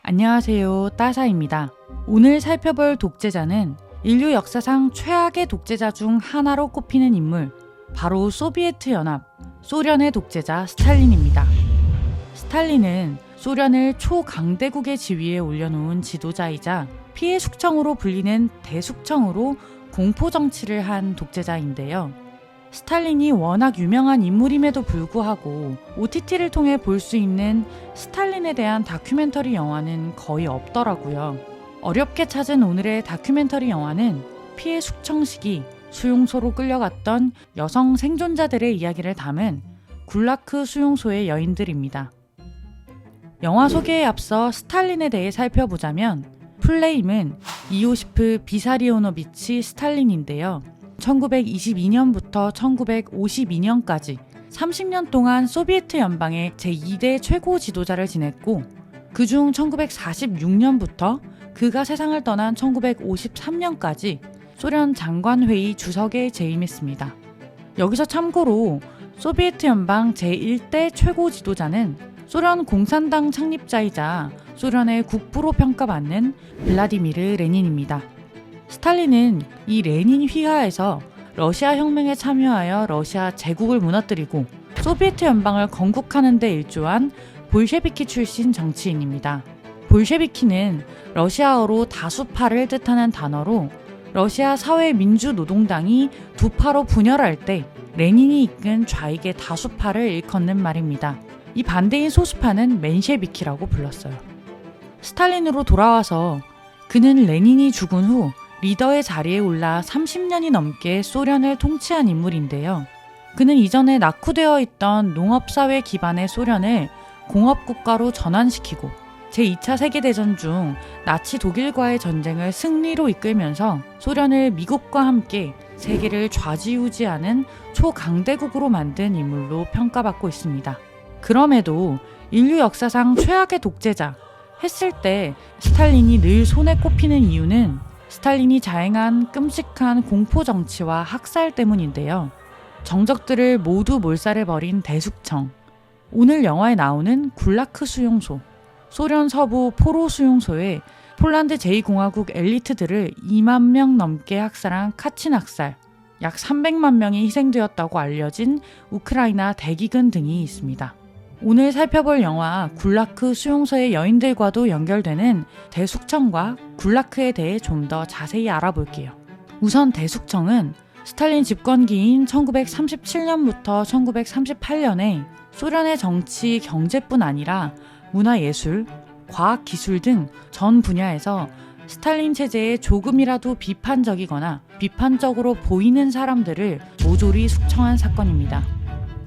안녕하세요, 따사입니다. 오늘 살펴볼 독재자는 인류 역사상 최악의 독재자 중 하나로 꼽히는 인물, 바로 소비에트 연합, 소련의 독재자 스탈린입니다. 스탈린은 소련을 초강대국의 지위에 올려놓은 지도자이자 피해 숙청으로 불리는 대숙청으로 공포 정치를 한 독재자인데요. 스탈린이 워낙 유명한 인물임에도 불구하고 OTT를 통해 볼 수 있는 스탈린에 대한 다큐멘터리 영화는 거의 없더라고요. 어렵게 찾은 오늘의 다큐멘터리 영화는 피해 숙청 시기 수용소로 끌려갔던 여성 생존자들의 이야기를 담은 굴라크 수용소의 여인들입니다. 영화 소개에 앞서 스탈린에 대해 살펴보자면 플레임은 이오시프 비사리오노비치 스탈린인데요. 1922년부터 1952년까지 30년 동안 소비에트 연방의 제2대 최고 지도자를 지냈고, 그중 1946년부터 그가 세상을 떠난 1953년까지 소련 장관회의 주석에 재임했습니다. 여기서 참고로 소비에트 연방 제1대 최고 지도자는 소련 공산당 창립자이자 소련의 국부로 평가받는 블라디미르 레닌입니다. 스탈린은 이 레닌 휘하에서 러시아 혁명에 참여하여 러시아 제국을 무너뜨리고 소비에트 연방을 건국하는 데 일조한 볼셰비키 출신 정치인입니다. 볼셰비키는 러시아어로 다수파를 뜻하는 단어로 러시아 사회민주노동당이 두 파로 분열할 때 레닌이 이끈 좌익의 다수파를 일컫는 말입니다. 이 반대인 소수파는 맨셰비키라고 불렀어요. 스탈린으로 돌아와서 그는 레닌이 죽은 후 리더의 자리에 올라 30년이 넘게 소련을 통치한 인물인데요. 그는 이전에 낙후되어 있던 농업사회 기반의 소련을 공업국가로 전환시키고 제2차 세계대전 중 나치 독일과의 전쟁을 승리로 이끌면서 소련을 미국과 함께 세계를 좌지우지하는 초강대국으로 만든 인물로 평가받고 있습니다. 그럼에도 인류 역사상 최악의 독재자 했을 때 스탈린이 늘 손에 꼽히는 이유는 스탈린이 자행한 끔찍한 공포 정치와 학살 때문인데요. 정적들을 모두 몰살해버린 대숙청, 오늘 영화에 나오는 굴라크 수용소, 소련 서부 포로 수용소에 폴란드 제2공화국 엘리트들을 2만 명 넘게 학살한 카친 학살, 약 300만 명이 희생되었다고 알려진 우크라이나 대기근 등이 있습니다. 오늘 살펴볼 영화 굴라크 수용소의 여인들과도 연결되는 대숙청과 굴라크에 대해 좀 더 자세히 알아볼게요. 우선 대숙청은 스탈린 집권기인 1937년부터 1938년에 소련의 정치, 경제뿐 아니라 문화예술, 과학기술 등 전 분야에서 스탈린 체제에 조금이라도 비판적이거나 비판적으로 보이는 사람들을 모조리 숙청한 사건입니다.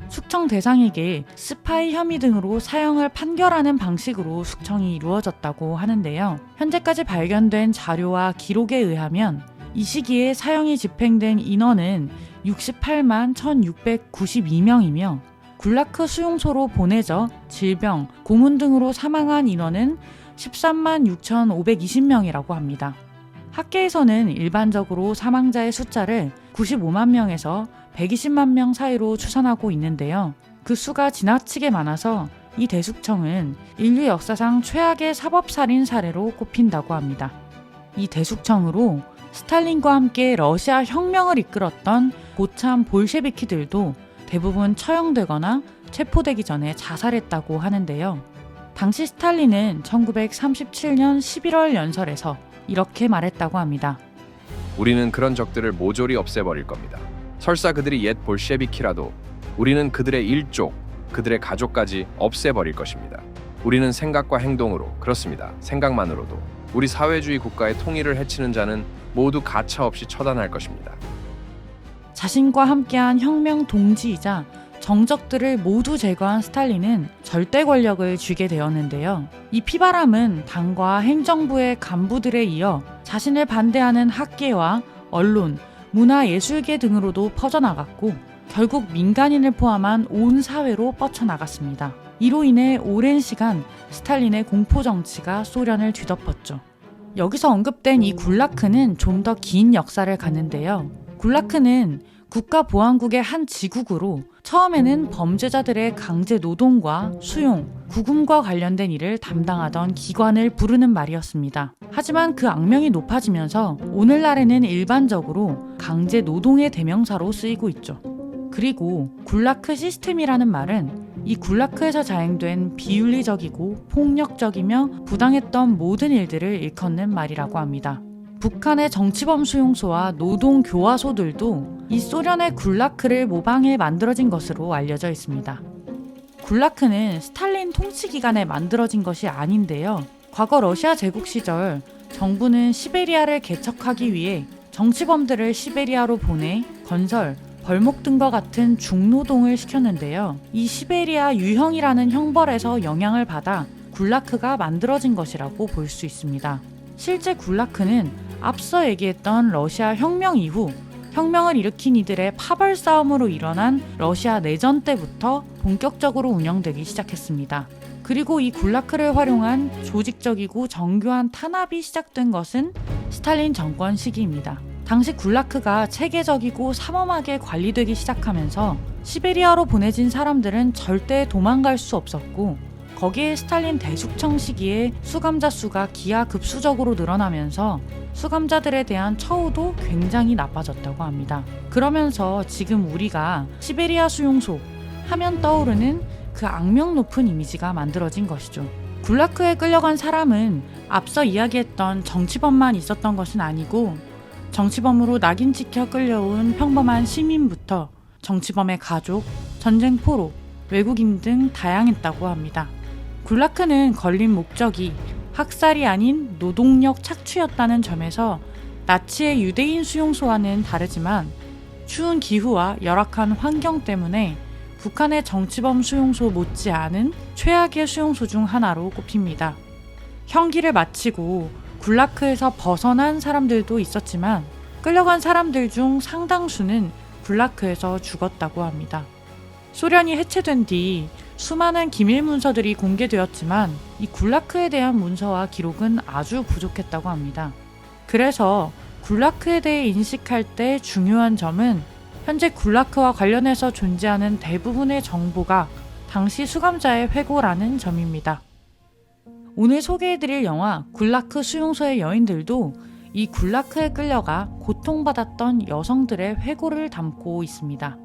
숙청 대상에게 스파이 혐의 등으로 사형을 판결하는 방식으로 숙청이 이루어졌다고 하는데요. 현재까지 발견된 자료와 기록에 의하면 이 시기에 사형이 집행된 인원은 68만 1692명이며 굴라크 수용소로 보내져 질병, 고문 등으로 사망한 인원은 13만 6520명이라고 합니다. 학계에서는 일반적으로 사망자의 숫자를 95만 명에서 120만 명 사이로 추산하고 있는데요. 그 수가 지나치게 많아서 이 대숙청은 인류 역사상 최악의 사법살인 사례로 꼽힌다고 합니다. 이 대숙청으로 스탈린과 함께 러시아 혁명을 이끌었던 고참 볼셰비키들도 대부분 처형되거나 체포되기 전에 자살했다고 하는데요. 당시 스탈린은 1937년 11월 연설에서 이렇게 말했다고 합니다. 우리는 그런 적들을 모조리 없애버릴 겁니다. 설사 그들이 옛 볼셰비키라도 우리는 그들의 일족, 그들의 가족까지 없애버릴 것입니다. 우리는 생각과 행동으로, 그렇습니다. 생각만으로도 우리 사회주의 국가의 통일을 해치는 자는 모두 가차없이 처단할 것입니다. 자신과 함께한 혁명 동지이자 정적들을 모두 제거한 스탈린은 절대 권력을 쥐게 되었는데요. 이 피바람은 당과 행정부의 간부들에 이어 자신을 반대하는 학계와 언론, 문화예술계 등으로도 퍼져나갔고 결국 민간인을 포함한 온 사회로 뻗쳐나갔습니다. 이로 인해 오랜 시간 스탈린의 공포 정치가 소련을 뒤덮었죠. 여기서 언급된 이 굴라크는 좀 더 긴 역사를 갖는데요. 굴라크는 국가보안국의 한 지국으로 처음에는 범죄자들의 강제 노동과 수용, 구금과 관련된 일을 담당하던 기관을 부르는 말이었습니다. 하지만 그 악명이 높아지면서 오늘날에는 일반적으로 강제 노동의 대명사로 쓰이고 있죠. 그리고 굴라크 시스템이라는 말은 이 굴라크에서 자행된 비윤리적이고 폭력적이며 부당했던 모든 일들을 일컫는 말이라고 합니다. 북한의 정치범 수용소와 노동 교화소들도 이 소련의 굴라크를 모방해 만들어진 것으로 알려져 있습니다. 굴라크는 스탈린 통치 기간에 만들어진 것이 아닌데요. 과거 러시아 제국 시절 정부는 시베리아를 개척하기 위해 정치범들을 시베리아로 보내 건설, 벌목 등과 같은 중노동을 시켰는데요. 이 시베리아 유형이라는 형벌에서 영향을 받아 굴라크가 만들어진 것이라고 볼 수 있습니다. 실제 굴라크는 앞서 얘기했던 러시아 혁명 이후 혁명을 일으킨 이들의 파벌 싸움으로 일어난 러시아 내전 때부터 본격적으로 운영되기 시작했습니다. 그리고 이 굴라크를 활용한 조직적이고 정교한 탄압이 시작된 것은 스탈린 정권 시기입니다. 당시 굴라크가 체계적이고 삼엄하게 관리되기 시작하면서 시베리아로 보내진 사람들은 절대 도망갈 수 없었고, 거기에 스탈린 대숙청 시기에 수감자 수가 기하급수적으로 늘어나면서 수감자들에 대한 처우도 굉장히 나빠졌다고 합니다. 그러면서 지금 우리가 시베리아 수용소 하면 떠오르는 그 악명 높은 이미지가 만들어진 것이죠. 굴라크에 끌려간 사람은 앞서 이야기했던 정치범만 있었던 것은 아니고, 정치범으로 낙인 찍혀 끌려온 평범한 시민부터 정치범의 가족, 전쟁 포로, 외국인 등 다양했다고 합니다. 굴라크는 걸린 목적이 학살이 아닌 노동력 착취였다는 점에서 나치의 유대인 수용소와는 다르지만 추운 기후와 열악한 환경 때문에 북한의 정치범 수용소 못지않은 최악의 수용소 중 하나로 꼽힙니다. 형기를 마치고 굴라크에서 벗어난 사람들도 있었지만 끌려간 사람들 중 상당수는 굴라크에서 죽었다고 합니다. 소련이 해체된 뒤 수많은 기밀 문서들이 공개되었지만 이 굴라크에 대한 문서와 기록은 아주 부족했다고 합니다. 그래서 굴라크에 대해 인식할 때 중요한 점은 현재 굴라크와 관련해서 존재하는 대부분의 정보가 당시 수감자의 회고라는 점입니다. 오늘 소개해드릴 영화 굴라크 수용소의 여인들도 이 굴라크에 끌려가 고통받았던 여성들의 회고를 담고 있습니다.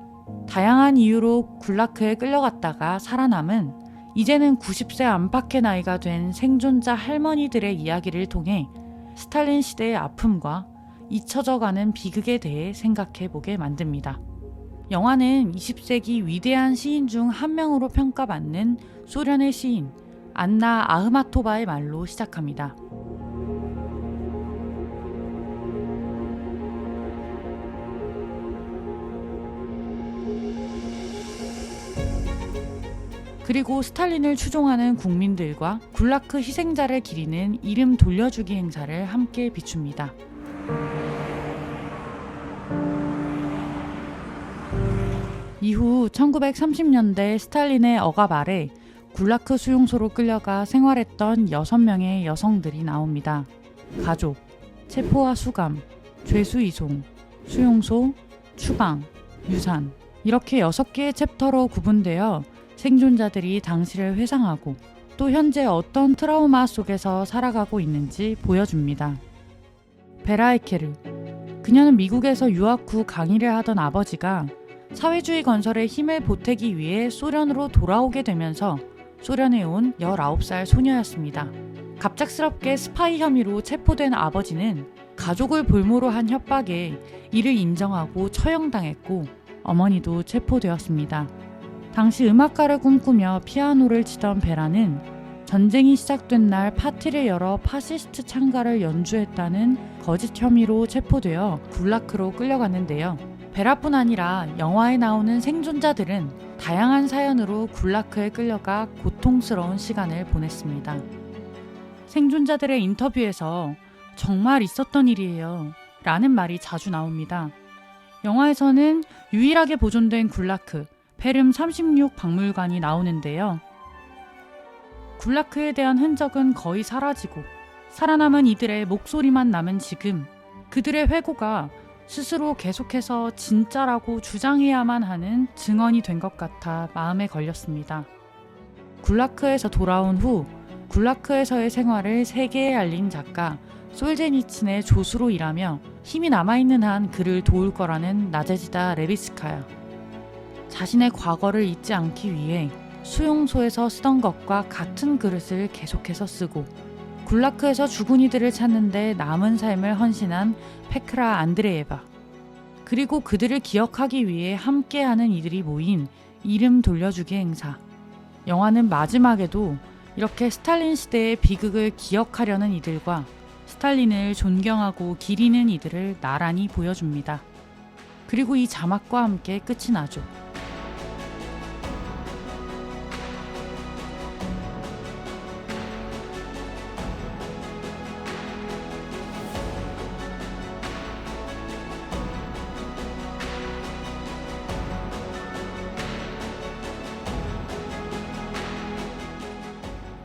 다양한 이유로 굴라크에 끌려갔다가 살아남은 이제는 90세 안팎의 나이가 된 생존자 할머니들의 이야기를 통해 스탈린 시대의 아픔과 잊혀져가는 비극에 대해 생각해보게 만듭니다. 영화는 20세기 위대한 시인 중 한 명으로 평가받는 소련의 시인 안나 아흐마토바의 말로 시작합니다. 그리고 스탈린을 추종하는 국민들과 굴라크 희생자를 기리는 이름 돌려주기 행사를 함께 비춥니다. 이후 1930년대 스탈린의 억압 아래 굴라크 수용소로 끌려가 생활했던 6명의 여성들이 나옵니다. 가족, 체포와 수감, 죄수 이송, 수용소, 추방, 유산, 이렇게 6개의 챕터로 구분되어 생존자들이 당시를 회상하고 또 현재 어떤 트라우마 속에서 살아가고 있는지 보여줍니다. 베라에케르, 그녀는 미국에서 유학 후 강의를 하던 아버지가 사회주의 건설에 힘을 보태기 위해 소련으로 돌아오게 되면서 소련에 온 19살 소녀였습니다. 갑작스럽게 스파이 혐의로 체포된 아버지는 가족을 볼모로 한 협박에 이를 인정하고 처형당했고 어머니도 체포되었습니다. 당시 음악가를 꿈꾸며 피아노를 치던 베라는 전쟁이 시작된 날 파티를 열어 파시스트 찬가를 연주했다는 거짓 혐의로 체포되어 굴라크로 끌려갔는데요. 베라뿐 아니라 영화에 나오는 생존자들은 다양한 사연으로 굴라크에 끌려가 고통스러운 시간을 보냈습니다. 생존자들의 인터뷰에서 정말 있었던 일이에요 라는 말이 자주 나옵니다. 영화에서는 유일하게 보존된 굴라크 페름 36 박물관이 나오는데요. 굴라크에 대한 흔적은 거의 사라지고 살아남은 이들의 목소리만 남은 지금 그들의 회고가 스스로 계속해서 진짜라고 주장해야만 하는 증언이 된 것 같아 마음에 걸렸습니다. 굴라크에서 돌아온 후 굴라크에서의 생활을 세계에 알린 작가 솔제니친의 조수로 일하며 힘이 남아있는 한 그를 도울 거라는 나제지다 레비스카야. 자신의 과거를 잊지 않기 위해 수용소에서 쓰던 것과 같은 그릇을 계속해서 쓰고 굴라크에서 죽은 이들을 찾는데 남은 삶을 헌신한 페크라 안드레예바, 그리고 그들을 기억하기 위해 함께하는 이들이 모인 이름 돌려주기 행사. 영화는 마지막에도 이렇게 스탈린 시대의 비극을 기억하려는 이들과 스탈린을 존경하고 기리는 이들을 나란히 보여줍니다. 그리고 이 자막과 함께 끝이 나죠.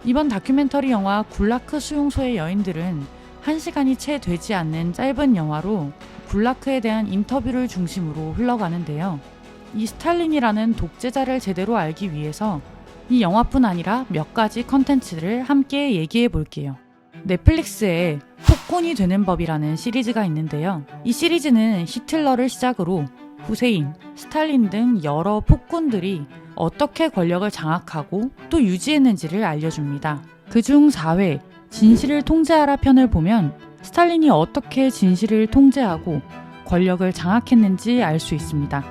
이번 다큐멘터리 영화 굴라크 수용소의 여인들은 1시간이 채 되지 않는 짧은 영화로 굴라크에 대한 인터뷰를 중심으로 흘러가는데요. 이 스탈린이라는 독재자를 제대로 알기 위해서 이 영화뿐 아니라 몇 가지 컨텐츠를 함께 얘기해 볼게요. 넷플릭스에 폭군이 되는 법이라는 시리즈가 있는데요. 이 시리즈는 히틀러를 시작으로 후세인, 스탈린 등 여러 폭군들이 어떻게 권력을 장악하고 또 유지했는지를 알려줍니다. 그중 4회 진실을 통제하라 편을 보면 스탈린이 어떻게 진실을 통제하고 권력을 장악했는지 알 수 있습니다.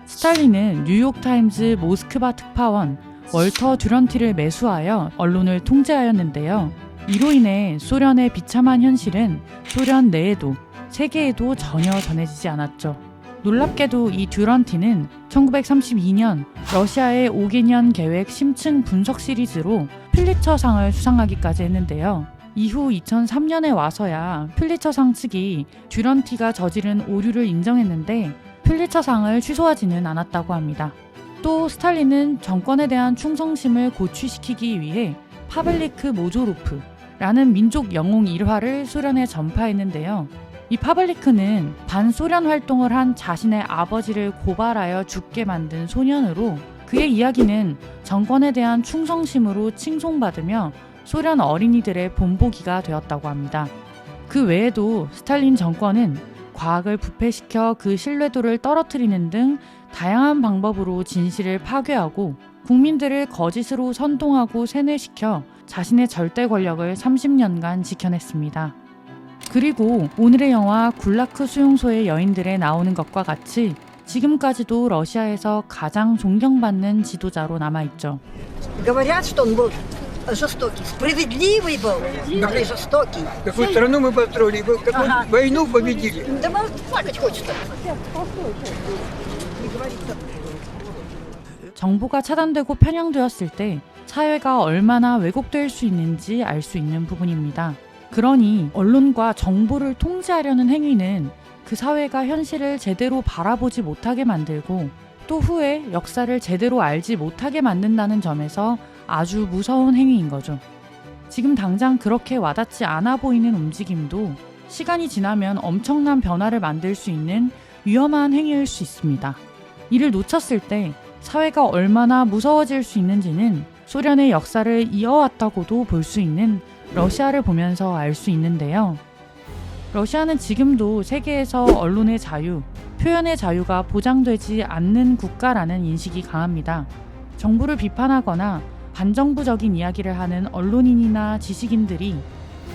스탈린은 뉴욕타임즈 모스크바 특파원 월터 듀런티를 매수하여 언론을 통제하였는데요. 이로 인해 소련의 비참한 현실은 소련 내에도 세계에도 전혀 전해지지 않았죠. 놀랍게도 이 듀런티는 1932년 러시아의 5개년 계획 심층 분석 시리즈로 필리처상을 수상하기까지 했는데요. 이후 2003년에 와서야 필리처상 측이 듀런티가 저지른 오류를 인정했는데 필리처상을 취소하지는 않았다고 합니다. 또 스탈린은 정권에 대한 충성심을 고취시키기 위해 파블리크 모조로프라는 민족 영웅 일화를 소련에 전파했는데요. 이 파블리크는 반소련 활동을 한 자신의 아버지를 고발하여 죽게 만든 소년으로 그의 이야기는 정권에 대한 충성심으로 칭송받으며 소련 어린이들의 본보기가 되었다고 합니다. 그 외에도 스탈린 정권은 과학을 부패시켜 그 신뢰도를 떨어뜨리는 등 다양한 방법으로 진실을 파괴하고 국민들을 거짓으로 선동하고 세뇌시켜 자신의 절대 권력을 30년간 지켜냈습니다. 그리고 오늘의 영화 굴라크 수용소의 여인들에 나오는 것과 같이 지금까지도 러시아에서 가장 존경받는 지도자로 남아있죠. Говорят, что он был жестокий, справедливый был, но и жестокий. Какую страну мы построили, какую войну победили. Да мало плакать хочется. 정보가 차단되고 편향되었을 때 사회가 얼마나 왜곡될 수 있는지 알 수 있는 부분입니다. 그러니 언론과 정보를 통제하려는 행위는 그 사회가 현실을 제대로 바라보지 못하게 만들고 또 후에 역사를 제대로 알지 못하게 만든다는 점에서 아주 무서운 행위인 거죠. 지금 당장 그렇게 와닿지 않아 보이는 움직임도 시간이 지나면 엄청난 변화를 만들 수 있는 위험한 행위일 수 있습니다. 이를 놓쳤을 때 사회가 얼마나 무서워질 수 있는지는 소련의 역사를 이어왔다고도 볼 수 있는 러시아를 보면서 알 수 있는데요. 러시아는 지금도 세계에서 언론의 자유, 표현의 자유가 보장되지 않는 국가라는 인식이 강합니다. 정부를 비판하거나 반정부적인 이야기를 하는 언론인이나 지식인들이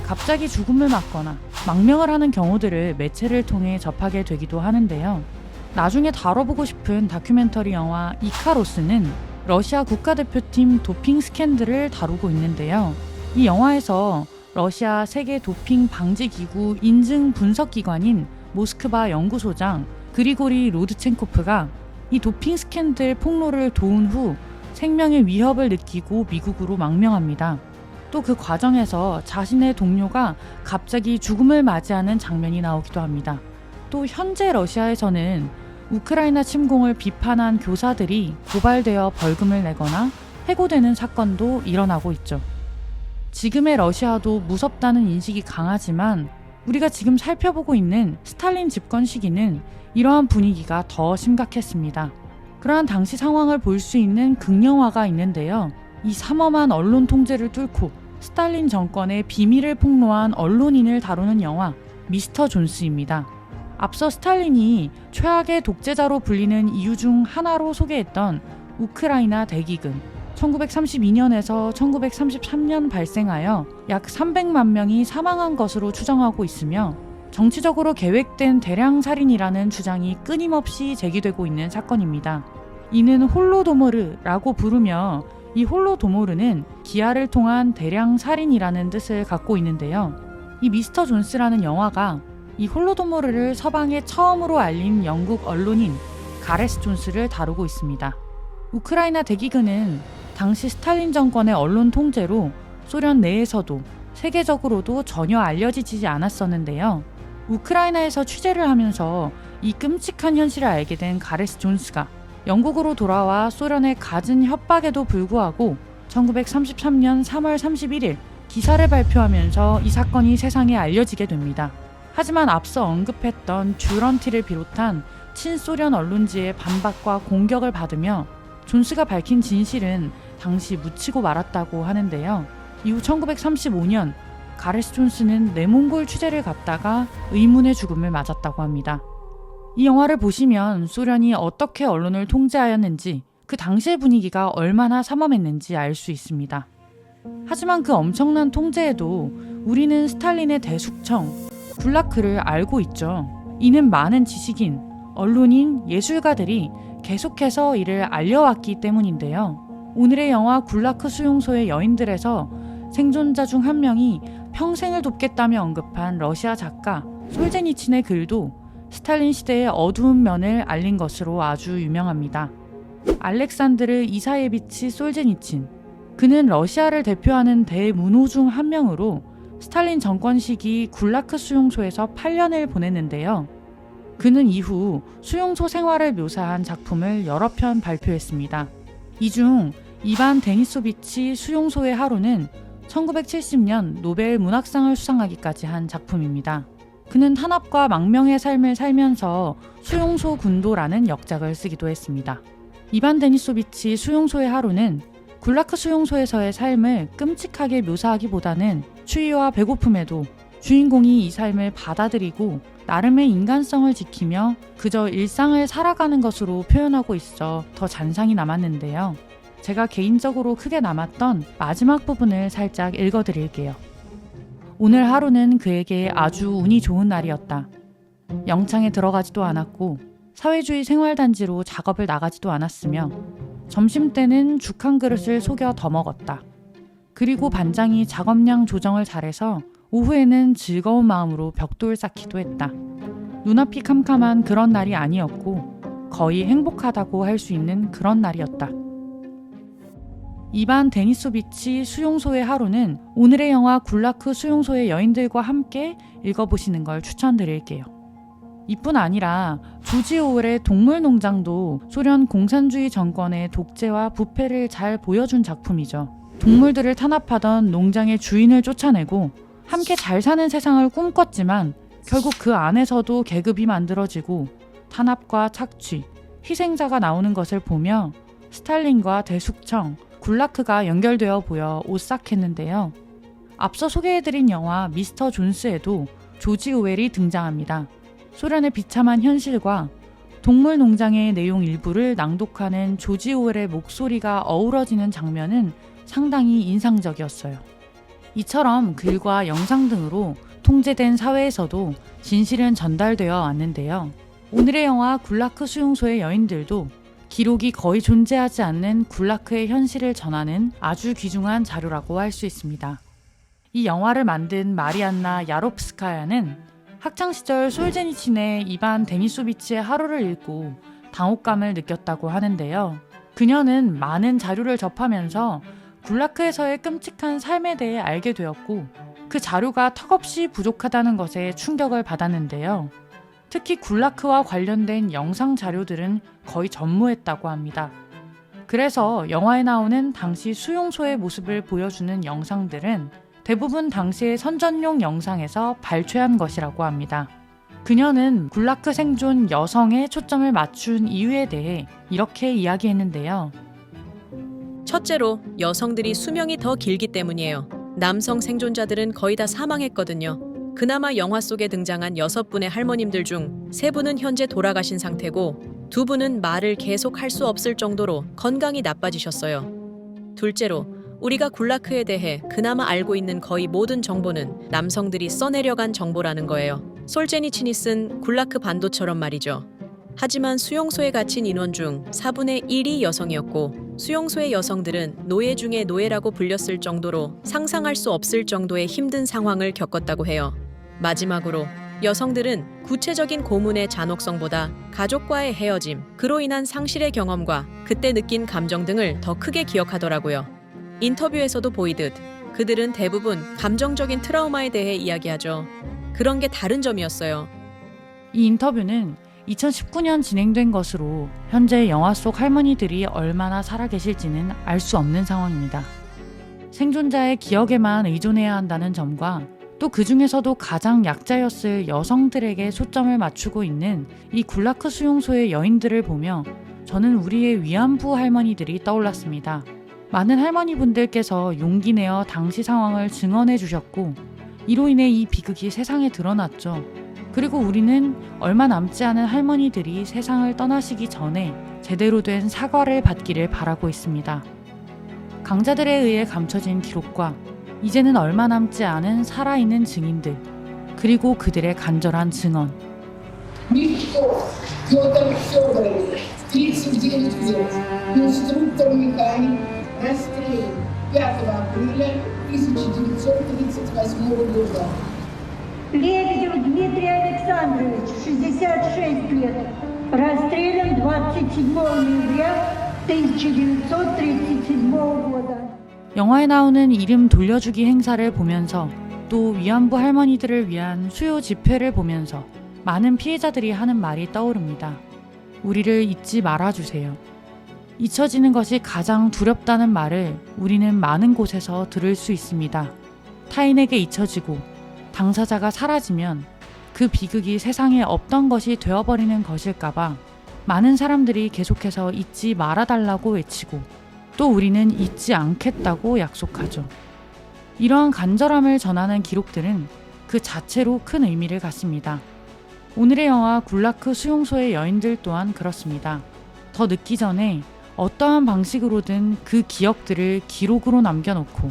갑자기 죽음을 맞거나 망명을 하는 경우들을 매체를 통해 접하게 되기도 하는데요. 나중에 다뤄보고 싶은 다큐멘터리 영화 이카로스는 러시아 국가대표팀 도핑 스캔들을 다루고 있는데요. 이 영화에서 러시아 세계 도핑 방지 기구 인증 분석 기관인 모스크바 연구소장 그리고리 로드첸코프가 이 도핑 스캔들 폭로를 도운 후 생명의 위협을 느끼고 미국으로 망명합니다. 또 그 과정에서 자신의 동료가 갑자기 죽음을 맞이하는 장면이 나오기도 합니다. 또 현재 러시아에서는 우크라이나 침공을 비판한 교사들이 고발되어 벌금을 내거나 해고되는 사건도 일어나고 있죠. 지금의 러시아도 무섭다는 인식이 강하지만 우리가 지금 살펴보고 있는 스탈린 집권 시기는 이러한 분위기가 더 심각했습니다. 그러한 당시 상황을 볼 수 있는 극영화가 있는데요. 이 삼엄한 언론 통제를 뚫고 스탈린 정권의 비밀을 폭로한 언론인을 다루는 영화 미스터 존스입니다. 앞서 스탈린이 최악의 독재자로 불리는 이유 중 하나로 소개했던 우크라이나 대기근, 1932년에서 1933년 발생하여 약 300만 명이 사망한 것으로 추정하고 있으며 정치적으로 계획된 대량 살인이라는 주장이 끊임없이 제기되고 있는 사건입니다. 이는 홀로도모르라고 부르며 이 홀로도모르는 기아를 통한 대량 살인이라는 뜻을 갖고 있는데요. 이 미스터 존스라는 영화가 이 홀로도모르를 서방에 처음으로 알린 영국 언론인 가레스 존스를 다루고 있습니다. 우크라이나 대기근은 당시 스탈린 정권의 언론 통제로 소련 내에서도 세계적으로도 전혀 알려지지 않았었는데요. 우크라이나에서 취재를 하면서 이 끔찍한 현실을 알게 된 가레스 존스가 영국으로 돌아와 소련의 갖은 협박에도 불구하고 1933년 3월 31일 기사를 발표하면서 이 사건이 세상에 알려지게 됩니다. 하지만 앞서 언급했던 듀런티를 비롯한 친소련 언론지의 반박과 공격을 받으며 존스가 밝힌 진실은 당시 묻히고 말았다고 하는데요. 이후 1935년 가레스 존스는 내몽골 취재를 갔다가 의문의 죽음을 맞았다고 합니다. 이 영화를 보시면 소련이 어떻게 언론을 통제하였는지 그 당시의 분위기가 얼마나 삼엄했는지 알 수 있습니다. 하지만 그 엄청난 통제에도 우리는 스탈린의 대숙청, 굴라크를 알고 있죠. 이는 많은 지식인, 언론인, 예술가들이 계속해서 이를 알려왔기 때문인데요. 오늘의 영화 굴라크 수용소의 여인들에서 생존자 중 한 명이 평생을 돕겠다며 언급한 러시아 작가 솔제니친의 글도 스탈린 시대의 어두운 면을 알린 것으로 아주 유명합니다. 알렉산드르 이사예비치 솔제니친. 그는 러시아를 대표하는 대문호 중 한 명으로 스탈린 정권 시기 굴라크 수용소에서 8년을 보냈는데요. 그는 이후 수용소 생활을 묘사한 작품을 여러 편 발표했습니다. 이 중 이반 데니소비치 수용소의 하루는 1970년 노벨 문학상을 수상하기까지 한 작품입니다. 그는 탄압과 망명의 삶을 살면서 수용소 군도라는 역작을 쓰기도 했습니다. 이반 데니소비치 수용소의 하루는 굴라크 수용소에서의 삶을 끔찍하게 묘사하기보다는 추위와 배고픔에도 주인공이 이 삶을 받아들이고 나름의 인간성을 지키며 그저 일상을 살아가는 것으로 표현하고 있어 더 잔상이 남았는데요. 제가 개인적으로 크게 남았던 마지막 부분을 살짝 읽어드릴게요. 오늘 하루는 그에게 아주 운이 좋은 날이었다. 영창에 들어가지도 않았고 사회주의 생활단지로 작업을 나가지도 않았으며 점심때는 죽 한 그릇을 속여 더 먹었다. 그리고 반장이 작업량 조정을 잘해서 오후에는 즐거운 마음으로 벽돌 쌓기도 했다. 눈앞이 캄캄한 그런 날이 아니었고 거의 행복하다고 할 수 있는 그런 날이었다. 이반 데니소비치 수용소의 하루는 오늘의 영화 굴라크 수용소의 여인들과 함께 읽어보시는 걸 추천드릴게요. 이뿐 아니라 조지 오웰의 동물농장도 소련 공산주의 정권의 독재와 부패를 잘 보여준 작품이죠. 동물들을 탄압하던 농장의 주인을 쫓아내고 함께 잘 사는 세상을 꿈꿨지만 결국 그 안에서도 계급이 만들어지고 탄압과 착취, 희생자가 나오는 것을 보며 스탈린과 대숙청, 굴라크가 연결되어 보여 오싹했는데요. 앞서 소개해드린 영화 미스터 존스에도 조지 오웰이 등장합니다. 소련의 비참한 현실과 동물농장의 내용 일부를 낭독하는 조지 오웰의 목소리가 어우러지는 장면은 상당히 인상적이었어요. 이처럼 글과 영상 등으로 통제된 사회에서도 진실은 전달되어 왔는데요. 오늘의 영화 굴라크 수용소의 여인들도 기록이 거의 존재하지 않는 굴라크의 현실을 전하는 아주 귀중한 자료라고 할 수 있습니다. 이 영화를 만든 마리안나 야롭스카야는 학창시절 솔제니친의 이반 데니소비치의 하루를 읽고 당혹감을 느꼈다고 하는데요. 그녀는 많은 자료를 접하면서 굴라크에서의 끔찍한 삶에 대해 알게 되었고 그 자료가 턱없이 부족하다는 것에 충격을 받았는데요. 특히 굴라크와 관련된 영상 자료들은 거의 전무했다고 합니다. 그래서 영화에 나오는 당시 수용소의 모습을 보여주는 영상들은 대부분 당시의 선전용 영상에서 발췌한 것이라고 합니다. 그녀는 굴라크 생존 여성에 초점을 맞춘 이유에 대해 이렇게 이야기했는데요. 첫째로 여성들이 수명이 더 길기 때문이에요. 남성 생존자들은 거의 다 사망했거든요. 그나마 영화 속에 등장한 6분의 할머님들 중 3분은 현재 돌아가신 상태고 2분은 말을 계속 할 수 없을 정도로 건강이 나빠지셨어요. 둘째로 우리가 굴라크에 대해 그나마 알고 있는 거의 모든 정보는 남성들이 써내려간 정보라는 거예요. 솔제니친이 쓴 굴라크 반도처럼 말이죠. 하지만 수용소에 갇힌 인원 중 4분의 1이 여성이었고 수용소의 여성들은 노예 중에 노예라고 불렸을 정도로 상상할 수 없을 정도의 힘든 상황을 겪었다고 해요. 마지막으로 여성들은 구체적인 고문의 잔혹성보다 가족과의 헤어짐, 그로 인한 상실의 경험과 그때 느낀 감정 등을 더 크게 기억하더라고요. 인터뷰에서도 보이듯 그들은 대부분 감정적인 트라우마에 대해 이야기하죠. 그런 게 다른 점이었어요. 이 인터뷰는 2019년 진행된 것으로 현재 영화 속 할머니들이 얼마나 살아계실지는 알 수 없는 상황입니다. 생존자의 기억에만 의존해야 한다는 점과 또 그 중에서도 가장 약자였을 여성들에게 초점을 맞추고 있는 이 굴라크 수용소의 여인들을 보며 저는 우리의 위안부 할머니들이 떠올랐습니다. 많은 할머니분들께서 용기 내어 당시 상황을 증언해 주셨고 이로 인해 이 비극이 세상에 드러났죠. 그리고 우리는 얼마 남지 않은 할머니들이 세상을 떠나시기 전에 제대로 된 사과를 받기를 바라고 있습니다. 강자들에 의해 감춰진 기록과 이제는 얼마 남지 않은 살아있는 증인들, 그리고 그들의 간절한 증언. Никто. Петр Федорович, 39 лет, инструктор-механик, расстрелян 5 апреля 1938 года. Лебедев Дмитрий Александрович, 66 лет, расстрелян 27 ноября 1937 года. 영화에 나오는 이름 돌려주기 행사를 보면서 또 위안부 할머니들을 위한 수요 집회를 보면서 많은 피해자들이 하는 말이 떠오릅니다. 우리를 잊지 말아주세요. 잊혀지는 것이 가장 두렵다는 말을 우리는 많은 곳에서 들을 수 있습니다. 타인에게 잊혀지고 당사자가 사라지면 그 비극이 세상에 없던 것이 되어버리는 것일까봐 많은 사람들이 계속해서 잊지 말아달라고 외치고 또 우리는 잊지 않겠다고 약속하죠. 이러한 간절함을 전하는 기록들은 그 자체로 큰 의미를 갖습니다. 오늘의 영화 굴라크 수용소의 여인들 또한 그렇습니다. 더 늦기 전에 어떠한 방식으로든 그 기억들을 기록으로 남겨놓고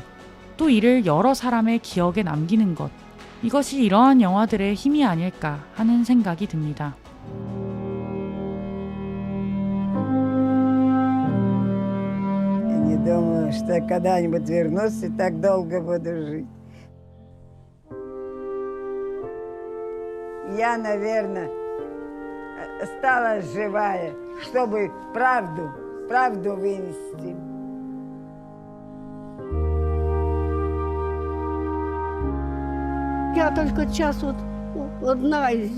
또 이를 여러 사람의 기억에 남기는 것, 이것이 이러한 영화들의 힘이 아닐까 하는 생각이 듭니다. Не думаю, что я когда-нибудь вернусь и так долго буду жить. Я, наверное, стала живая, чтобы правду вынести. Я только сейчас вот одна из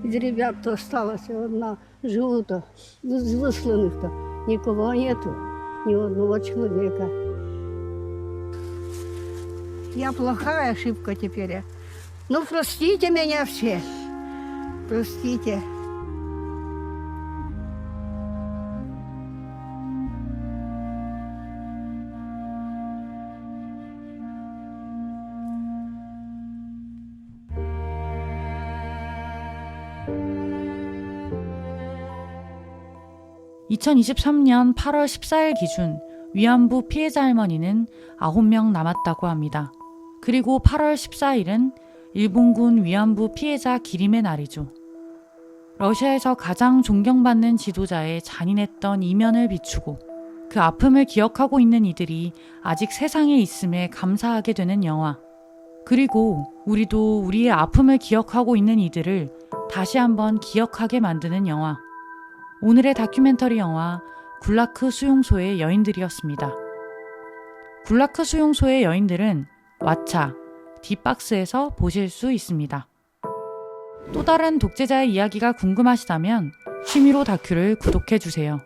ребят, кто осталась, одна, живу-то, из высланных-то, никого нету, ни одного человека. Я плохая ошибка теперь. Ну, простите меня все, простите. (2023년 8월 14일) 기준 위안부 피해자 할머니는 9명 남았다고 합니다. 그리고 8월 14일은 일본군 위안부 피해자 기림의 날이죠. 러시아에서 가장 존경받는 지도자의 잔인했던 이면을 비추고 그 아픔을 기억하고 있는 이들이 아직 세상에 있음에 감사하게 되는 영화. 그리고 우리도 우리의 아픔을 기억하고 있는 이들을 다시 한번 기억하게 만드는 영화. 오늘의 다큐멘터리 영화 굴라크 수용소의 여인들이었습니다. 굴라크 수용소의 여인들은 왓챠, D박스에서 보실 수 있습니다. 또 다른 독재자의 이야기가 궁금하시다면 취미로 다큐를 구독해주세요.